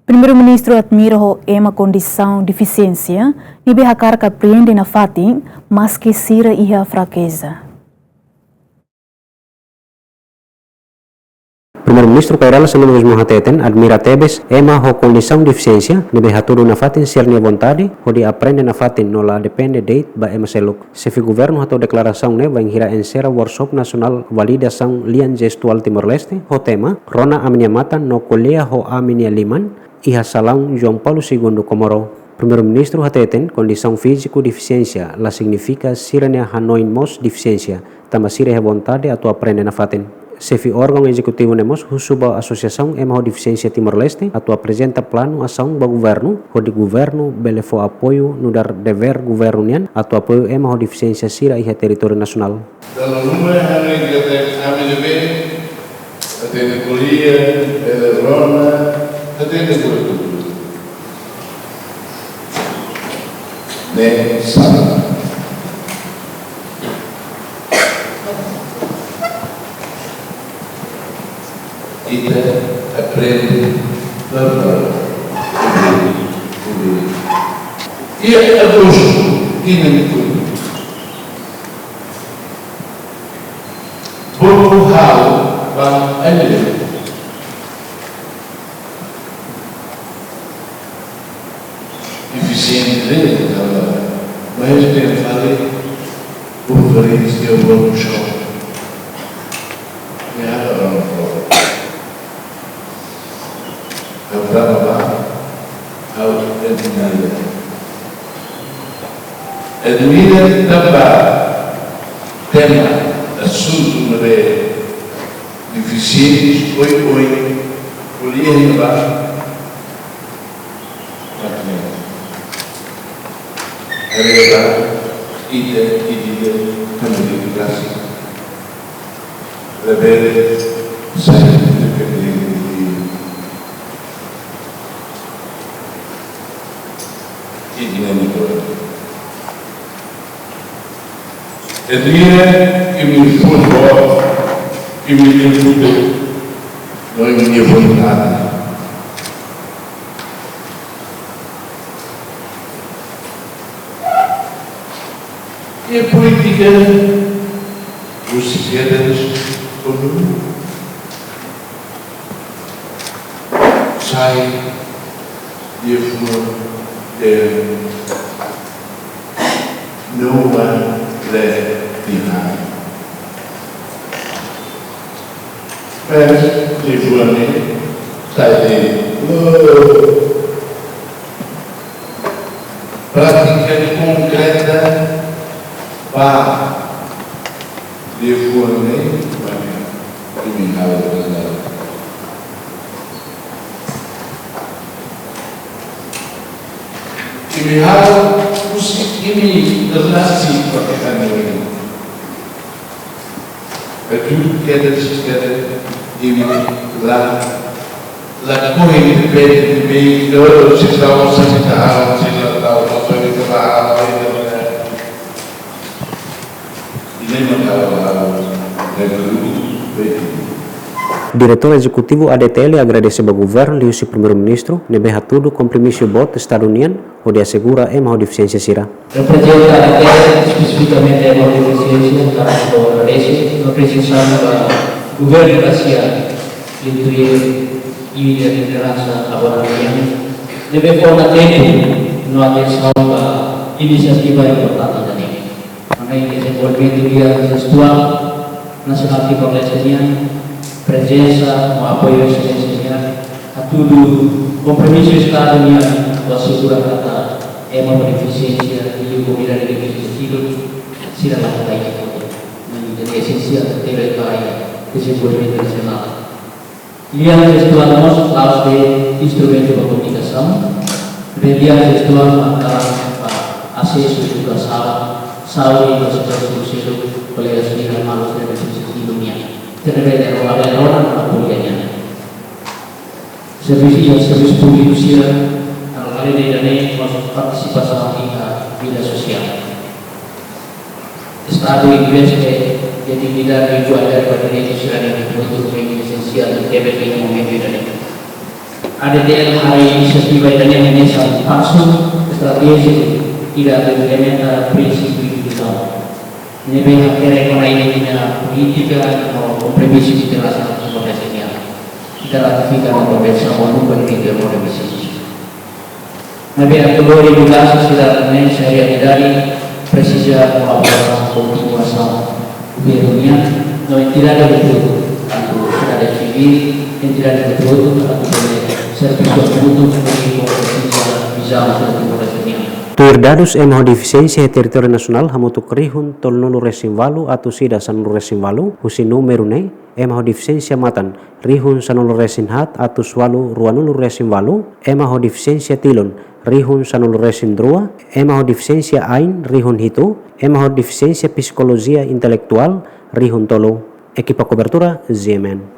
Primeiru-Ministru admira ema kondisaun defisie nibe hakarak apriende nafatin, maske sira iha frakeza. Primeiru-Ministru kairala sebelum mahateten admira tebes ema ho kondisaun defisie nibe haturu nafatin sirnia vontade ho di apriende nafatin nola depende date ba ema seluk. Sefi governo atau deklarasang ne bang hira ensera workshop nasional valida sang lian gestual Timor Leste ho tema rona aminia matan no kuliah ho aminia liman iha salang João Paulo II Komoro. Primeiru-Ministru hateten kondisaun físico deficiência la significa sirania hanoin mos deficiência tama sira he vontade atau aprende nafatin. Sefi órgão executivo nemos husuba asociação ema ho deficiência Timor Leste atau apresenta plano ação ba governo ho di governo belefo apoio no dar dever governo nian atau apoio ema ho deficiência sira iha território nasional. Dalam rumah kami atende kuliah, rona, atende kuliah. Nsia. Kita apriende ia agosto ini bom hal bang ele eficiente dele mas tem falei conferência workshop admira também tema assunto de deficientes oi kuliah ba ada ide komunikasi lebih saya admira que me futebol, que me ajuda, não é minha vontade. E a política dos cidadãos como sai de forma não há mas dibuane tadi prática concreta para dibuane criminal ini relasi perkataan ini. Tudo que é da sociedade ini la coisa depende de mim, se está uma sanidade, se está uma coisa de lá, e nem não Diretor Executivo ADTL agradece ao governo e ao Primeiro-Ministro nebe hatudo compromisso bot Estado União onde assegura ema deficiência sira. Representa ADTL especificamente ema deficiência karena agradece no precisamos o governo nacional incluir e a liderança agora deve forma tempo no atenção a iniciativa importante da NEM. Mengenai desenvolvimento dia gestual nasional Timor Leste presença, o apoio essencial a tudo compromisso Estado União para assegurar que é uma beneficência e o governo de deficiência será mais baik menjadi essencial terkait desenvolvimento nasional. Lihat gestual nos harus di instrumen komunikasi, kemudian gestual maka akses juga sawi solusi oleh senior manusia di dunia. Terhadap orang-orang Napoleonnya. Servis publik hal-hal ini masuk partisipasi bidang sosial. Estado Inggris jadi bidang itu ada pada ini sudah dibentuk menjadi esensial dan TBP yang memiliki ADDL hari inisiativa italiana in essa passo strategi tidak implementa prinsip kondisaun. Ini banyak rekomendasinya politika atau kompromis internasional seperti ini. Kita ratifikan atau bersama untuk berpikir kompromis. Nabi kedua regulasi sudah menjadi dari presisi kolaborasi kontinuação governonya, não tidak ada betul atau sudah ada civil yang tidak ada betul atau serviço mutuo sebagai kompetensi bisa untuk demokrasinya. Tuirdados emaho deficiência e território nacional hamutu krihun tol nulu resim valu atau sida sanulu resim valu husi número ne emaho deficiência matan rihun sanulu resim hat atau swalu ruanulu resim valu emaho deficiência tilon rihun sanulu resim drua emaho deficiência ain rihun hitu emaho deficiência psikologia intelektual rihun tolo. Equipa cobertura Zemen.